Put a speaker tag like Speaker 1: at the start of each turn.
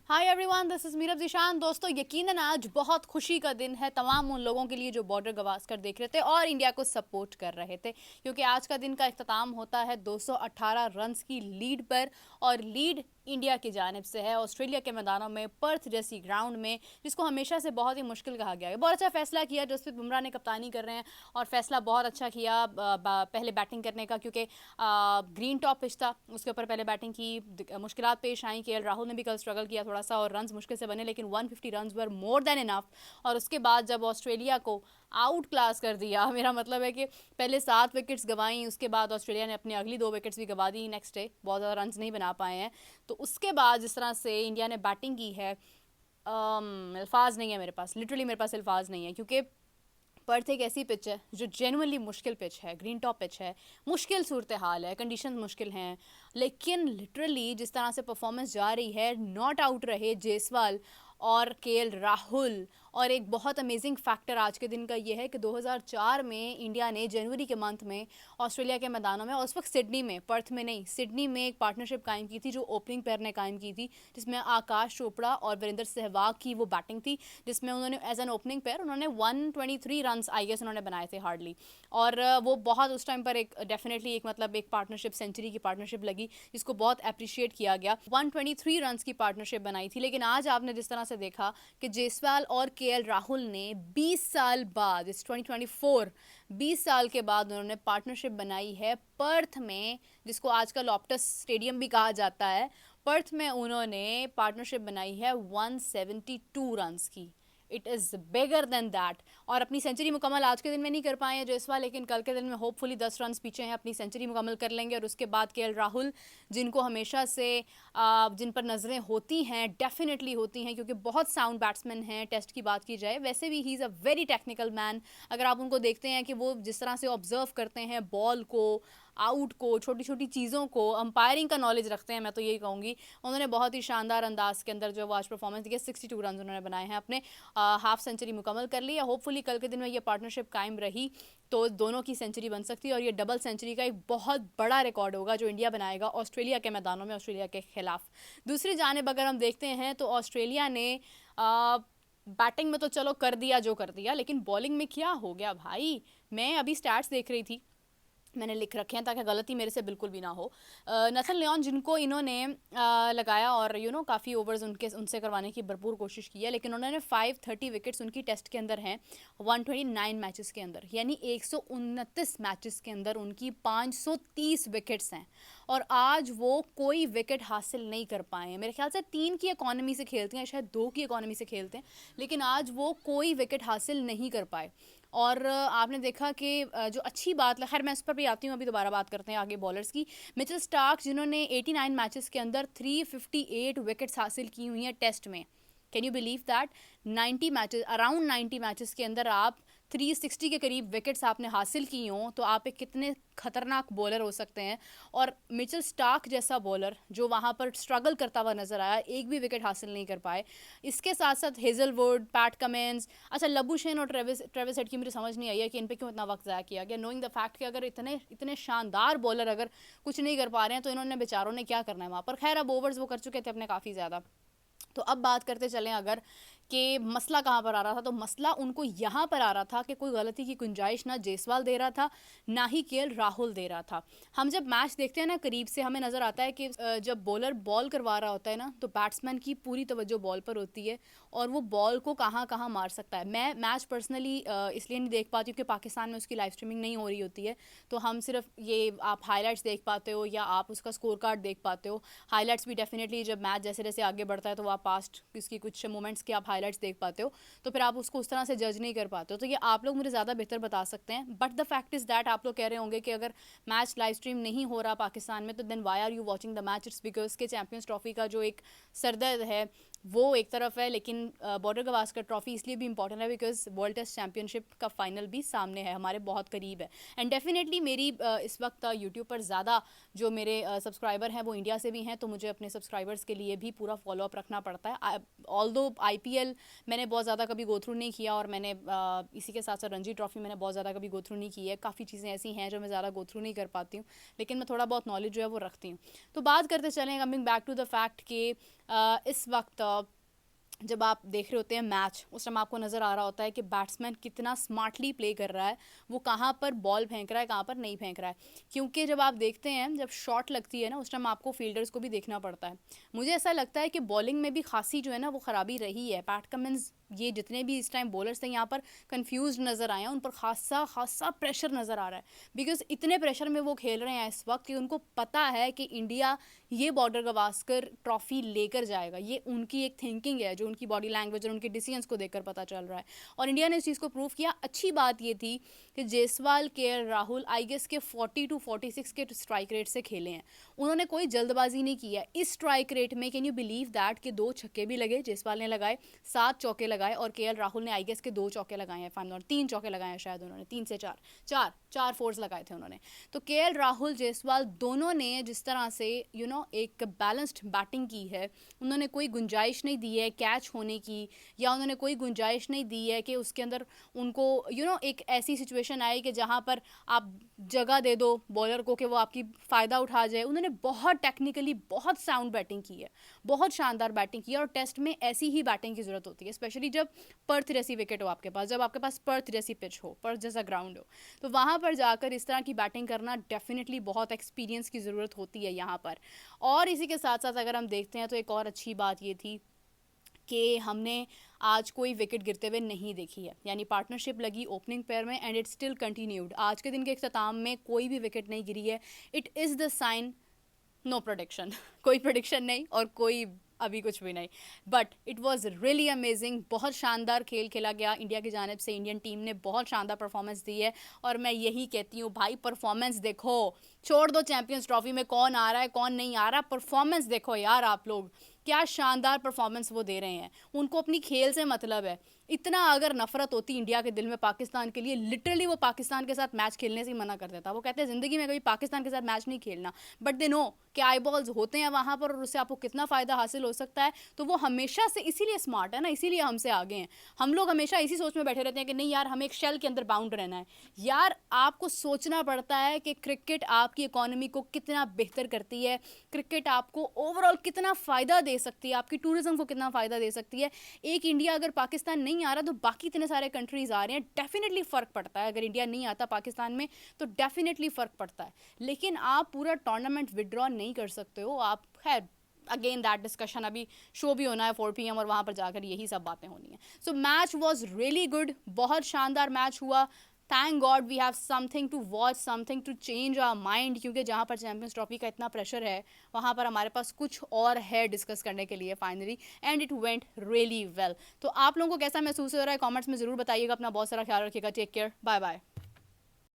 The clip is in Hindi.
Speaker 1: Hi everyone, this is Meerab Zeeshan. दोस्तों, यकीनन आज बहुत खुशी का दिन है तमाम उन लोगों के लिए जो बॉर्डर गवास्कर देख रहे थे और इंडिया को सपोर्ट कर रहे थे, क्योंकि आज का दिन का इख्तिताम होता है 218 रन्स की लीड पर। और लीड इंडिया की जानिब से है ऑस्ट्रेलिया के मैदानों में, पर्थ जैसी ग्राउंड में, जिसको हमेशा से बहुत ही मुश्किल कहा गया है। बहुत अच्छा फैसला किया जसप्रीत बुमराह ने, कप्तानी कर रहे हैं और फैसला बहुत अच्छा किया पहले बैटिंग करने का, क्योंकि ग्रीन टॉप पिच था, उसके ऊपर पहले बैटिंग की। मुश्किलात पेश आई, के राहुल ने भी कल स्ट्रगल किया थोड़ा सा और रन्स मुश्किल से बने, लेकिन 150 रन्स वर मोर देन इनफ। और उसके बाद जब ऑस्ट्रेलिया को आउट क्लास कर दिया, मेरा मतलब है कि पहले 7 विकेट्स गंवाई, उसके बाद ऑस्ट्रेलिया ने अपनी अगली 2 विकेट्स भी गंवा दी नेक्स्ट डे, बहुत ज़्यादा रन्स नहीं बना पाए हैं। तो उसके बाद जिस तरह से इंडिया ने बैटिंग की है, अल्फाज नहीं है मेरे पास, लिटरली मेरे पास अल्फाज नहीं है, क्योंकि पर्थ एक ऐसी पिच है जो जेनुअनली मुश्किल पिच है, ग्रीन टॉप पिच है, मुश्किल सूरत हाल है, कंडीशन मुश्किल हैं, लेकिन लिटरली जिस तरह से परफॉर्मेंस जा रही है, नॉट आउट रहे जायसवाल और केएल राहुल। और एक बहुत अमेजिंग फैक्टर आज के दिन का ये है कि 2004 में इंडिया ने जनवरी के मंथ में ऑस्ट्रेलिया के मैदानों में, और उस वक्त सिडनी में, पर्थ में नहीं, सिडनी में एक पार्टनरशिप कायम की थी जो ओपनिंग पेयर ने कायम की थी, जिसमें आकाश चोपड़ा और वीरेंद्र सहवाग की वो बैटिंग थी, जिसमें उन्होंने एज एन ओपनिंग पेयर उन्होंने 123 रन आई गेस उन्होंने बनाए थे हार्डली। और वो बहुत उस टाइम पर एक डेफिनेटली एक मतलब एक पार्टनरशिप, सेंचुरी की पार्टनरशिप लगी, जिसको बहुत अप्रिशिएट किया गया। 123 रन की पार्टनरशिप बनाई थी। लेकिन आज आपने जिस तरह से देखा कि जायसवाल और केएल राहुल ने 20 साल बाद, इस 2024, 20 साल के बाद उन्होंने पार्टनरशिप बनाई है पर्थ में, जिसको आजकल ऑप्टस स्टेडियम भी कहा जाता है। पर्थ में उन्होंने पार्टनरशिप बनाई है 172 रन की। It is bigger than that. और अपनी सेंचुरी मुकम्मल आज के दिन में नहीं कर पाए हैं जायसवाल, लेकिन कल के दिन में होपफुली 10 रन पीछे हैं, अपनी सेंचुरी मुकम्मल कर लेंगे। और उसके बाद केएल राहुल, जिनको हमेशा से जिन पर नज़रें होती हैं, डेफिनेटली होती हैं, क्योंकि बहुत साउंड बैट्समैन हैं टेस्ट की बात की जाए, वैसे भी he is a very technical man. अगर आप उनको देखते हैं कि वो जिस तरह से ऑब्जर्व करते हैं बॉल को, आउट को, छोटी छोटी चीज़ों को, अंपायरिंग का नॉलेज रखते हैं, मैं तो यही कहूँगी। उन्होंने बहुत ही शानदार अंदाज के अंदर जो वो आज परफॉर्मेंस दी है, 62 रन उन्होंने बनाए हैं, अपने हाफ सेंचुरी मुकम्मल कर ली है। होपफुली कल के दिन में ये पार्टनरशिप कायम रही तो दोनों की सेंचुरी बन सकती है, और ये डबल सेंचुरी का एक बहुत बड़ा रिकॉर्ड होगा जो इंडिया बनाएगा ऑस्ट्रेलिया के मैदानों में, ऑस्ट्रेलिया के खिलाफ। दूसरी जानिब अगर हम देखते हैं तो ऑस्ट्रेलिया ने बैटिंग में तो चलो कर दिया जो कर दिया, लेकिन बॉलिंग में क्या हो गया भाई। मैं अभी स्टैट्स देख रही थी, मैंने लिख रखे हैं ताकि गलती मेरे से बिल्कुल भी ना हो। नथन लियोन, जिनको इन्होंने लगाया और काफ़ी ओवर्स उनसे करवाने की भरपूर कोशिश की है, लेकिन उन्होंने 530 विकेट्स उनकी टेस्ट के अंदर हैं 129 मैचेस के अंदर, यानी 129 मैचेस के अंदर उनकी 530 विकेट्स हैं। और आज वो कोई विकेट हासिल नहीं कर पाए हैं। मेरे ख्याल से 3 की इकॉनमी से खेलते हैं, शायद 2 की इकॉनमी से खेलते हैं, लेकिन आज वो कोई विकेट हासिल नहीं कर पाए। और आपने देखा कि जो अच्छी बात, खैर मैं इस पर भी आती हूँ, अभी दोबारा बात करते हैं आगे बॉलर्स की। मिचेल स्टार्क, जिन्होंने 89 मैचेस के अंदर 358 विकेट्स हासिल की हुई हैं टेस्ट में। Can you believe that? 90 matches, around 90 matches के अंदर आप 360 के करीब विकेट्स आपने हासिल की हों, तो आप एक कितने खतरनाक बॉलर हो सकते हैं। और मिचेल स्टार्क जैसा बॉलर जो वहाँ पर स्ट्रगल करता हुआ नजर आया, एक भी विकेट हासिल नहीं कर पाए। इसके साथ साथ हेजलवुड, पैट कमिंस, अच्छा लबुशेन और ट्रेविस हेड की मुझे समझ नहीं आई है कि इन पे क्यों इतना वक्त ज़ाया किया गया, नोइंग द फैक्ट कि अगर इतने इतने शानदार बॉलर अगर कुछ नहीं कर पा रहे हैं तो इन्होंने बेचारों ने क्या करना है वहाँ पर। खैर अब ओवर्स वो कर चुके थे अपने काफ़ी ज़्यादा। तो अब बात करते चलें अगर कि मसला कहाँ पर आ रहा था, तो मसला उनको यहाँ पर आ रहा था कि कोई गलती की गुंजाइश ना जायसवाल दे रहा था, ना ही केएल राहुल दे रहा था। हम जब मैच देखते हैं ना करीब से, हमें नज़र आता है कि जब बॉलर बॉल करवा रहा होता है ना, तो बैट्समैन की पूरी तवज्जो बॉल पर होती है और वो बॉल को कहाँ कहाँ मार सकता है। मैं मैच पर्सनली इसलिए नहीं देख पाती क्योंकि पाकिस्तान में उसकी लाइव स्ट्रीमिंग नहीं हो रही होती है, तो हम सिर्फ ये आप हाईलाइट्स देख पाते हो या आप उसका स्कोर कार्ड देख पाते हो। हाईलाइट्स भी डेफिनेटली जब मैच जैसे जैसे आगे बढ़ता है तो आप पास्ट इसकी कुछ मोमेंट्स के आप हाईलाइट्स देख पाते हो, तो फिर आप उसको उस तरह से जज नहीं कर पाते हो। तो ये आप लोग मुझे ज़्यादा बेहतर बता सकते हैं। But the fact is that आप लोग कह रहे होंगे कि अगर मैच लाइव स्ट्रीम नहीं हो रहा पाकिस्तान में, तो then why are you watching the match? It's because के चैम्पियंस ट्रॉफी का जो एक सरदर्द है वो एक तरफ है, लेकिन बॉर्डर गवास्कर ट्रॉफी इसलिए भी इंपॉर्टेंट है बिकॉज वर्ल्ड टेस्ट चैंपियनशिप का फाइनल भी सामने है, हमारे बहुत करीब है। एंड डेफिनेटली मेरी इस वक्त यूट्यूब पर ज़्यादा जो मेरे सब्सक्राइबर हैं वो इंडिया से भी हैं, तो मुझे अपने सब्सक्राइबर्स के लिए भी पूरा फॉलोअप रखना पड़ता है। ऑल्दो आईपीएल मैंने बहुत ज़्यादा कभी गो थ्रू नहीं किया, और मैंने इसी के साथ साथ रणजी ट्रॉफी मैंने बहुत ज़्यादा कभी गो थ्रू नहीं की है। काफ़ी चीज़ें ऐसी हैं जो मैं ज़्यादा गो थ्रू नहीं कर पाती हूँ, लेकिन मैं थोड़ा बहुत नॉलेज जो है वो रखती हूँ। तो बात करते चलें, coming back to the fact कि इस वक्त जब आप देख रहे होते हैं मैच, उस टाइम आपको नज़र आ रहा होता है कि बैट्समैन कितना स्मार्टली प्ले कर रहा है, वो कहाँ पर बॉल फेंक रहा है, कहाँ पर नहीं फेंक रहा है। क्योंकि जब आप देखते हैं, जब शॉट लगती है ना, उस टाइम आपको फील्डर्स को भी देखना पड़ता है। मुझे ऐसा लगता है कि बॉलिंग में भी खासी जो है ना वो ख़राबी रही है। पैट कमिंस, ये जितने भी इस टाइम बॉलर्स थे यहाँ पर कंफ्यूज नज़र आए हैं, उन पर खासा खासा प्रेशर नज़र आ रहा है। बिकॉज इतने प्रेशर में वो खेल रहे हैं इस वक्त कि उनको पता है कि इंडिया ये बॉर्डर गवास्कर ट्रॉफी लेकर जाएगा। ये उनकी एक थिंकिंग है, जो उनकी बॉडी लैंग्वेज और उनके डिसीजंस को देखकर पता चल रहा है। और इंडिया ने इस चीज़ को प्रूव किया। अच्छी बात ये थी कि जायसवाल, केएल राहुल आई गेस के 40 to 46 के स्ट्राइक रेट से खेले हैं। उन्होंने कोई जल्दबाजी नहीं की है इस स्ट्राइक रेट में। कैन यू बिलीव दैट कि 2 छक्के भी लगे, जायसवाल ने लगाए, 7 चौके लगाए, और केएल राहुल ने आई गेस के 2 चौके लगाए हैं, 3 चौके लगाए हैं शायद उन्होंने, 3 से 4 फोर्स लगाए थे उन्होंने। तो केएल राहुल, जायसवाल दोनों ने जिस तरह से एक बैलेंस्ड बैटिंग की है, उन्होंने कोई गुंजाइश नहीं दी है कैच होने की, या उन्होंने कोई गुंजाइश नहीं दी है कि उसके अंदर उनको एक ऐसी सिचुएशन आए कि जहाँ पर आप जगह दे दो बॉलर को कि वो आपकी फ़ायदा उठा जाए। उन्होंने बहुत टेक्निकली बहुत साउंड बैटिंग की है, बहुत शानदार बैटिंग की है। और टेस्ट में ऐसी ही बैटिंग की ज़रूरत होती है, स्पेशली जब पर्थ जैसी विकेट हो आपके पास, जब आपके पास पर्थ जैसी पिच हो, पर्थ जैसा ग्राउंड हो, तो वहाँ पर जाकर इस तरह की बैटिंग करना डेफिनेटली बहुत एक्सपीरियंस की ज़रूरत होती है यहाँ पर। और इसी के साथ साथ अगर हम देखते हैं तो एक और अच्छी बात ये थी कि हमने आज कोई विकेट गिरते हुए नहीं देखी है, यानी पार्टनरशिप लगी ओपनिंग पेयर में एंड इट स्टिल कंटिन्यूड। आज के दिन के इख्तिताम में कोई भी विकेट नहीं गिरी है। It is the sign, no prediction कोई प्रोडिक्शन नहीं और कोई अभी कुछ भी नहीं, but it was really amazing. बहुत शानदार खेल खेला गया इंडिया की जानिब से। इंडियन टीम ने बहुत शानदार परफॉर्मेंस दी है और मैं यही कहती हूँ भाई, परफॉर्मेंस देखो, छोड़ दो चैंपियंस ट्रॉफी में कौन आ रहा है कौन नहीं आ रहा, परफॉर्मेंस देखो यार। आप लोग क्या शानदार परफॉर्मेंस वो दे रहे हैं। उनको अपनी खेल से मतलब है। इतना अगर नफरत होती इंडिया के दिल में पाकिस्तान के लिए, लिटरली वो पाकिस्तान के साथ मैच खेलने से ही मना कर देता। वो कहते हैं ज़िंदगी में कभी पाकिस्तान के साथ मैच नहीं खेलना, बट दे नो कि आई बॉल्स होते हैं वहाँ पर और उससे आपको कितना फ़ायदा हासिल हो सकता है। तो वो हमेशा से इसीलिए स्मार्ट है ना, इसीलिए हमसे आगे हैं। हम लोग हमेशा इसी सोच में बैठे रहते हैं कि नहीं यार, हमें एक शेल के अंदर बाउंड रहना है। यार आपको सोचना पड़ता है कि क्रिकेट आपकी इकोनॉमी को कितना बेहतर करती है, क्रिकेट आपको ओवरऑल कितना फ़ायदा दे सकती है, आपकी टूरिज्म को कितना फ़ायदा दे सकती है। एक इंडिया अगर पाकिस्तान नहीं आ रहा तो बाकी इतने सारे कंट्रीज़ आ रहे हैं, डेफिनेटली फ़र्क पड़ता है। अगर इंडिया नहीं आता पाकिस्तान में तो डेफिनेटली फ़र्क पड़ता है। लेकिन आप पूरा टूर्नामेंट विड्रॉ नहीं कर सकते हो। आप खैर अगेन दैट डिस्कशन, अभी शो भी होना है 4 PM और वहाँ पर जाकर यही सब बातें होनी है। So match was really good, बहुत शानदार मैच हुआ। Thank God we have something to watch, something to change our mind, क्योंकि जहाँ पर चैंपियंस ट्रॉफी का इतना प्रेशर है वहाँ पर हमारे पास कुछ और है डिस्कस करने के लिए finally, and it went really well. तो आप लोगों को कैसा महसूस हो रहा है कमेंट्स में ज़रूर बताइएगा। अपना बहुत सारा ख्याल रखिएगा। Take care, bye bye.